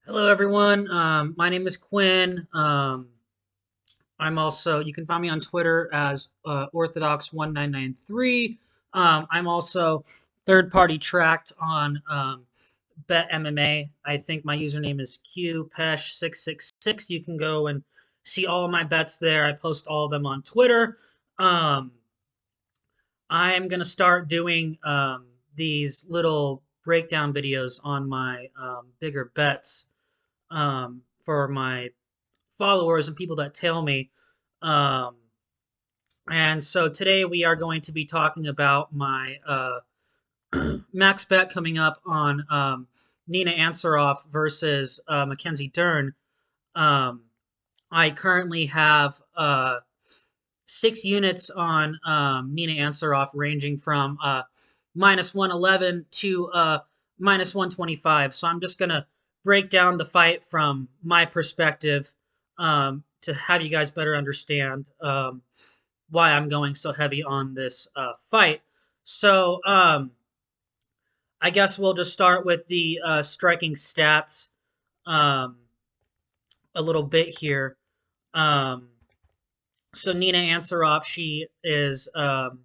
Hello, everyone. My name is Quinn. You can find me on Twitter as Orthodox1993. I'm also third party tracked on Bet MMA. I think my username is QPesh666. You can go and see all of my bets there. I post all of them on Twitter. Um, I'm going to start doing these little breakdown videos on my bigger bets for my followers and people that tail me. Um, and so today we are going to be talking about my max bet coming up on Nina Ansaroff versus Mackenzie Dern. Um, I currently have 6 units on Nina Ansaroff, ranging from minus 111 to minus 125. So I'm just going to break down the fight from my perspective to have you guys better understand why I'm going so heavy on this fight. So I guess we'll just start with the striking stats um, a little bit here. Um, so Nina Ansaroff, she is 10-6,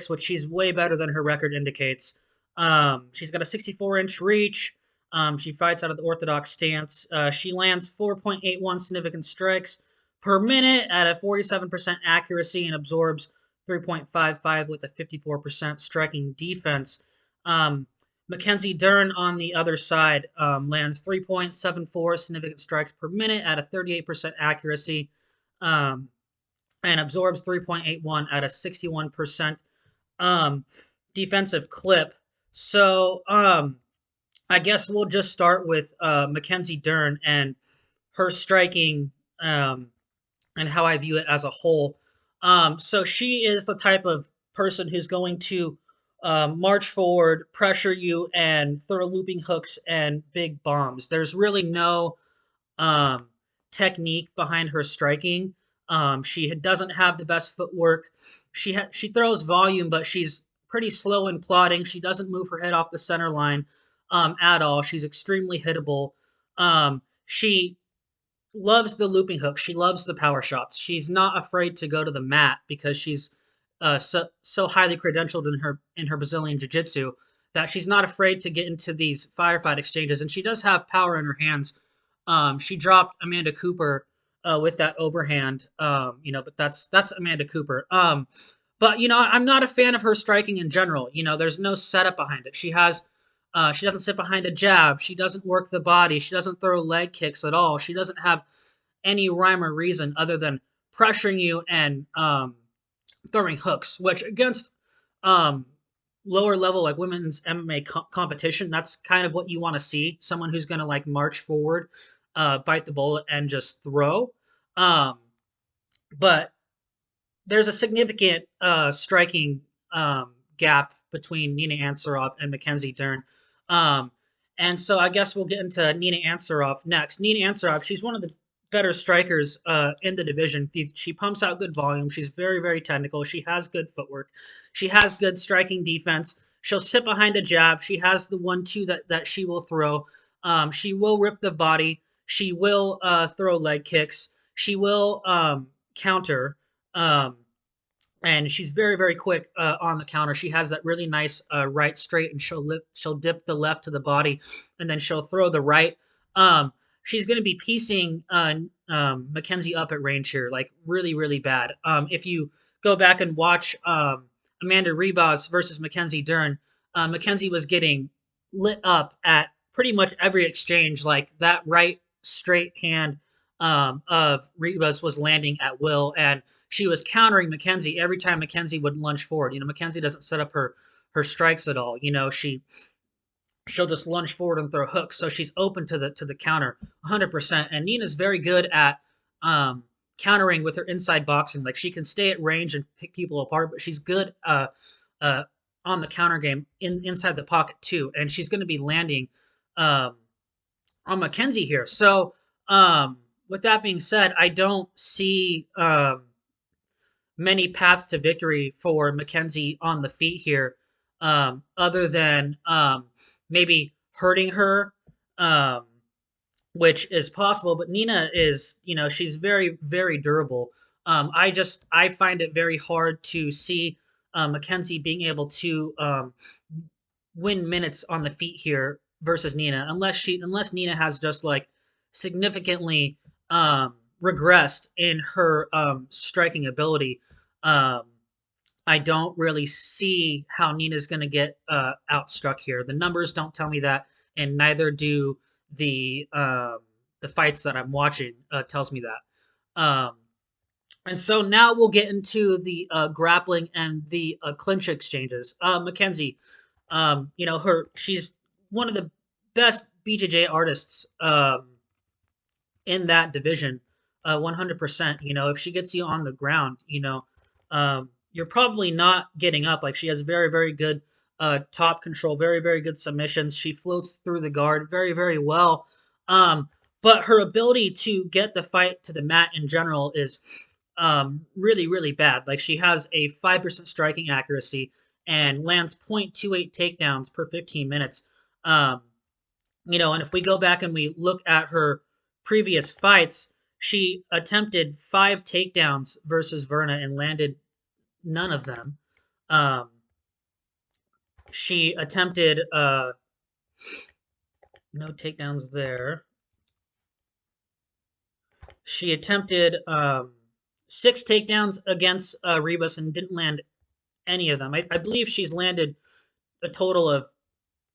which she's way better than her record indicates. She's got a 64-inch reach. She fights out of the orthodox stance. She lands 4.81 significant strikes per minute at a 47% accuracy and absorbs 3.55 with a 54% striking defense. Mackenzie Dern on the other side lands 3.74 significant strikes per minute at a 38% accuracy. Um, and absorbs 3.81 at a 61% um, defensive clip. So I guess we'll just start with Mackenzie Dern and her striking and how I view it as a whole. So she is the type of person who's going to march forward, pressure you, and throw looping hooks and big bombs. There's really no um, technique behind her striking. She doesn't have the best footwork. She throws volume, but she's pretty slow in plotting. She doesn't move her head off the center line at all. She's extremely hittable. She loves the looping hook. She loves the power shots. She's not afraid to go to the mat because she's so highly credentialed in her Brazilian jiu-jitsu that she's not afraid to get into these firefight exchanges. And she does have power in her hands. She dropped Amanda Cooper with that overhand. But that's Amanda Cooper. But I'm not a fan of her striking in general. There's no setup behind it. She doesn't sit behind a jab. She doesn't work the body. She doesn't throw leg kicks at all. She doesn't have any rhyme or reason other than pressuring you and throwing hooks, which against um, lower level like women's MMA competition, that's kind of what you want to see. Someone who's going to like march forward, bite the bullet, and just throw. Um, but there's a significant striking gap between Nina Ansaroff and Mackenzie Dern. Um, and so I guess we'll get into Nina Ansaroff next. Nina Ansaroff, she's one of the better strikers in the division. She pumps out good volume. She's very, very technical. She has good footwork. She has good striking defense. She'll sit behind a jab. She has the 1-2 that she will throw. She will rip the body. She will throw leg kicks. She will counter. Um, and she's very, very quick on the counter. She has that really nice right straight, and she'll dip the left to the body, and then she'll throw the right. She's going to be piecing Mackenzie up at range here, like really, really bad. If you go back and watch Amanda Ribas versus Mackenzie Dern, Mackenzie was getting lit up at pretty much every exchange. Like that right straight hand of Ribas was landing at will, and she was countering Mackenzie every time Mackenzie would lunge forward. Mackenzie doesn't set up her strikes at all. She'll just lunge forward and throw hooks, so she's open to the counter 100%. And Nina's very good at countering with her inside boxing. Like she can stay at range and pick people apart, but she's good on the counter game inside the pocket too. And she's going to be landing um, on Mackenzie here. So with that being said, I don't see many paths to victory for Mackenzie on the feet here, other than maybe hurting her um, which is possible. But Nina is, she's very, very durable. I find it very hard to see Mackenzie being able to win minutes on the feet here versus Nina, unless Nina has just like significantly regressed in her striking ability. Um, I don't really see how Nina's going to get outstruck here. The numbers don't tell me that, and neither do the fights that I'm watching tells me that. And so now we'll get into the grappling and the clinch exchanges. Mackenzie, she's one of the best BJJ artists in that division, 100%. If she gets you on the ground, you're probably not getting up. Like she has very, very good top control, very, very good submissions. She floats through the guard very, very well. Um, but her ability to get the fight to the mat in general is really, really bad. Like she has a 5% striking accuracy and lands 0.28 takedowns per 15 minutes. Um, and if we go back and we look at her previous fights, she attempted 5 takedowns versus Verna and landed none of them. Um, she attempted no takedowns there. She attempted 6 takedowns against Rebus and didn't land any of them. I believe she's landed a total of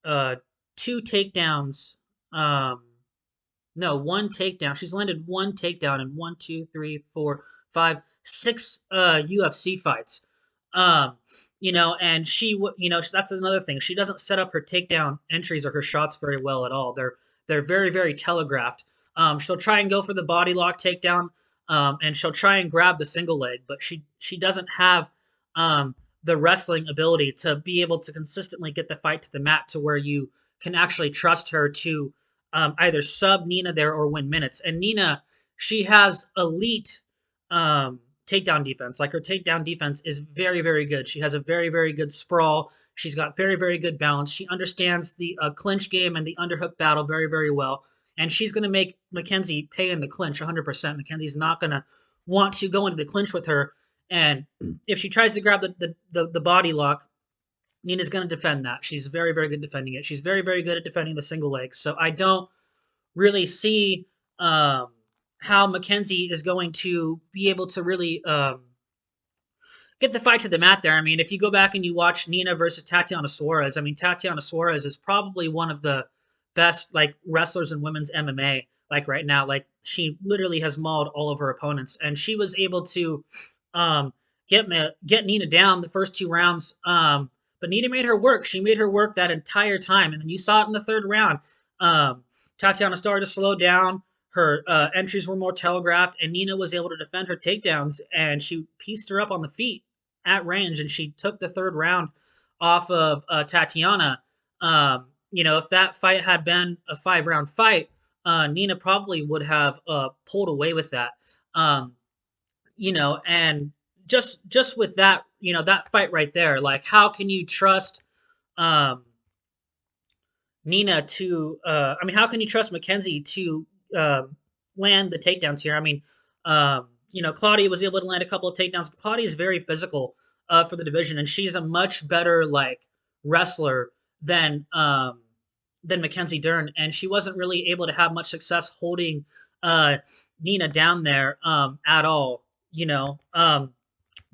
uh, 2 takedowns. No, 1 takedown. She's landed 1 takedown in one, two, three, four, five, 6 UFC fights. Um, and that's another thing. She doesn't set up her takedown entries or her shots very well at all. They're very, very telegraphed. She'll try and go for the body lock takedown, and she'll try and grab the single leg, but she doesn't have the wrestling ability to be able to consistently get the fight to the mat to where you can actually trust her to either sub Nina there or win minutes. And Nina, she has elite takedown defense. Like her takedown defense is very, very good. She has a very, very good sprawl. She's got very, very good balance. She understands the clinch game and the underhook battle very, very well. And she's going to make Mackenzie pay in the clinch 100%. Mackenzie's not going to want to go into the clinch with her. And if she tries to grab the body lock, Nina's going to defend that. She's very, very good defending it. She's very, very good at defending the single leg. So I don't really see how Mackenzie is going to be able to really get the fight to the mat there. I mean, if you go back and you watch Nina versus Tatiana Suarez, I mean, Tatiana Suarez is probably one of the best like wrestlers in women's MMA like right now. Like she literally has mauled all of her opponents, and she was able to um, get Nina down the first 2 rounds. But Nina made her work. She made her work that entire time, and then you saw it in the third round. Um, Tatiana started to slow down. Her entries were more telegraphed, and Nina was able to defend her takedowns, and she pieced her up on the feet at range, and she took the third round off of Tatiana. If that fight had been a 5-round fight, Nina probably would have pulled away with that. Um, and just with that, that fight right there, like how can you trust um, Nina to? I mean, how can you trust Mackenzie to uh, land the takedowns here? I mean, Claudia was able to land a couple of takedowns, but Claudia is very physical for the division, and she's a much better like wrestler than Mackenzie Dern, and she wasn't really able to have much success holding uh, Nina down there at all.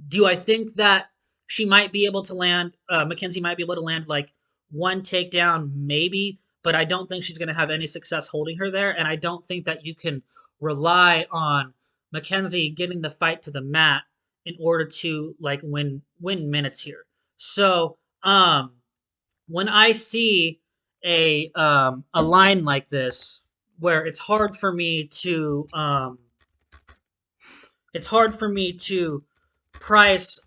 Do I think that she might be able to land, Mackenzie might be able to land like 1 takedown, maybe, but I don't think she's going to have any success holding her there. And I don't think that you can rely on Mackenzie getting the fight to the mat in order to like win minutes here. So, when I see a line like this where it's hard for me to price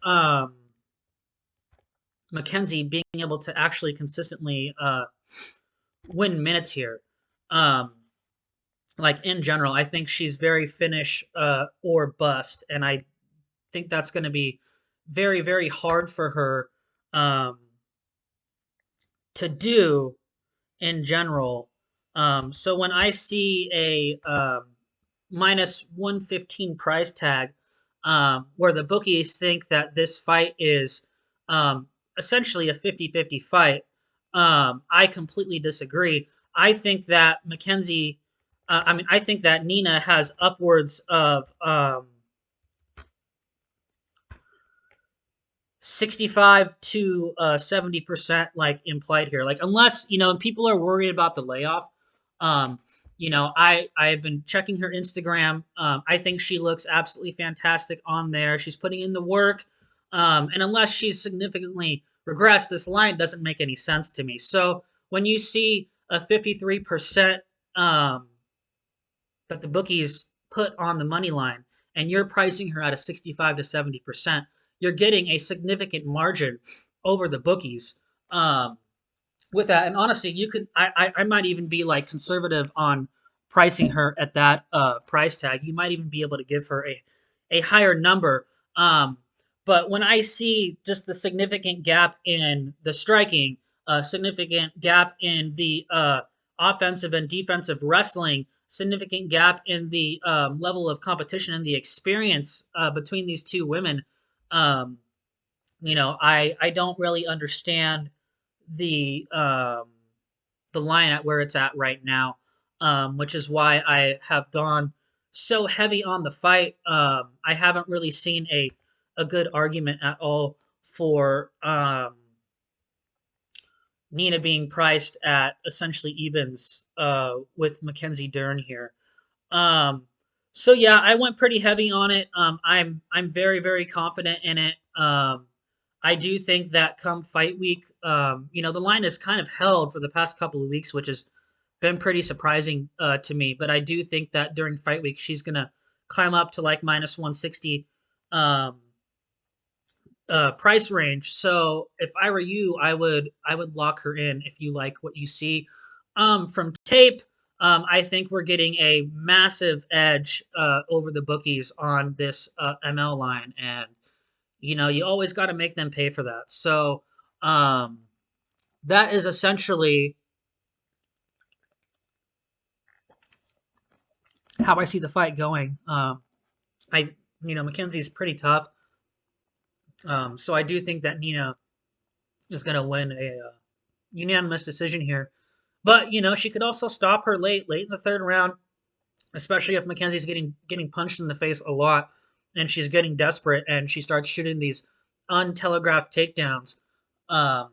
Mackenzie being able to actually consistently win minutes here. Um, like in general, I think she's very finish or bust, and I think that's going to be very, very hard for her um, to do in general. So when I see a minus 115 price tag, where the bookies think that this fight is um, essentially a 50-50 fight, I completely disagree. I think that I think that Nina has upwards of 65 to 70% like implied here. Like unless, people are worried about the layoff. Um, I've been checking her Instagram. I think she looks absolutely fantastic on there. She's putting in the work. And unless she's significantly regressed, this line doesn't make any sense to me. So when you see a 53% um, that the bookies put on the money line and you're pricing her at a 65 to 70%, you're getting a significant margin over the bookies. Um, with that, and honestly, I might even be like conservative on pricing her at that price tag. You might even be able to give her a higher number. Um, but when I see just the significant gap in the striking, significant gap in the offensive and defensive wrestling, significant gap in the level of competition and the experience between these two women, um, I don't really understand the um, the line at where it's at right now, which is why I have gone so heavy on the fight. I haven't really seen a good argument at all for Nina being priced at essentially evens with Mackenzie Dern here. Um, so yeah, I went pretty heavy on it. I'm very very confident in it. I do think that come fight week, the line is kind of held for the past couple of weeks, which has been pretty surprising to me. But I do think that during fight week, she's gonna climb up to like minus 160 um, price range. So if I were you, I would lock her in if you like what you see. From tape, I think we're getting a massive edge over the bookies on this ML line, and you always got to make them pay for that. So um, that is essentially how I see the fight going. I Mackenzie's pretty tough, so I do think that Nina is going to win a unanimous decision here. But she could also stop her late in the third round, especially if Mackenzie's getting punched in the face a lot, and she's getting desperate, and she starts shooting these untelegraphed takedowns. Um,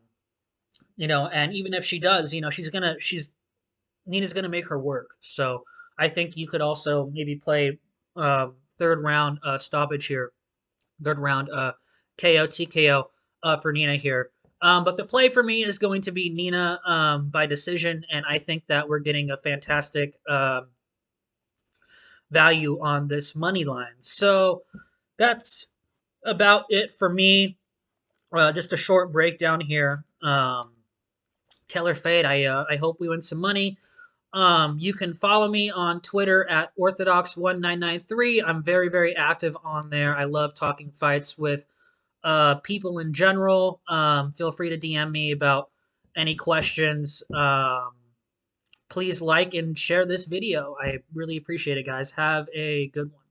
and even if she does, she's Nina's gonna make her work. So I think you could also maybe play third round stoppage here, third round KO TKO for Nina here. But the play for me is going to be Nina by decision, and I think that we're getting a fantastic value on this money line. So that's about it for me. Just a short breakdown here. Taylor Fade, I hope we win some money. You can follow me on Twitter at Orthodox1993. I'm very, very active on there. I love talking fights with people in general. Feel free to DM me about any questions. Please like and share this video. I really appreciate it, guys. Have a good one.